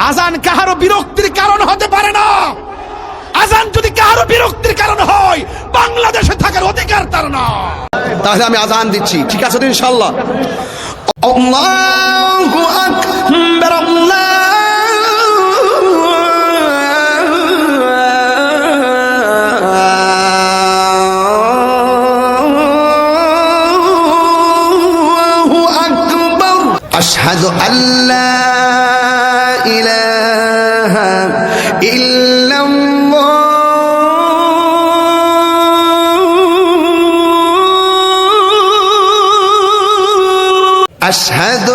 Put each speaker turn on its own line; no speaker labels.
আজান কাহারো বিরক্তির কারণ হতে পারে না। আজান যদি কাহারো বিরক্তির কারণ হয়, বাংলাদেশে থাকার অধিকার তার না।
তাহলে আমি আজান দিচ্ছি, ঠিক আছে তো ইনশাআল্লাহ? আল্লাহু আকবার, আল্লাহু আকবার। আশহাদু আল্লা ইলাহা ইল্লাল্লাহ أشهد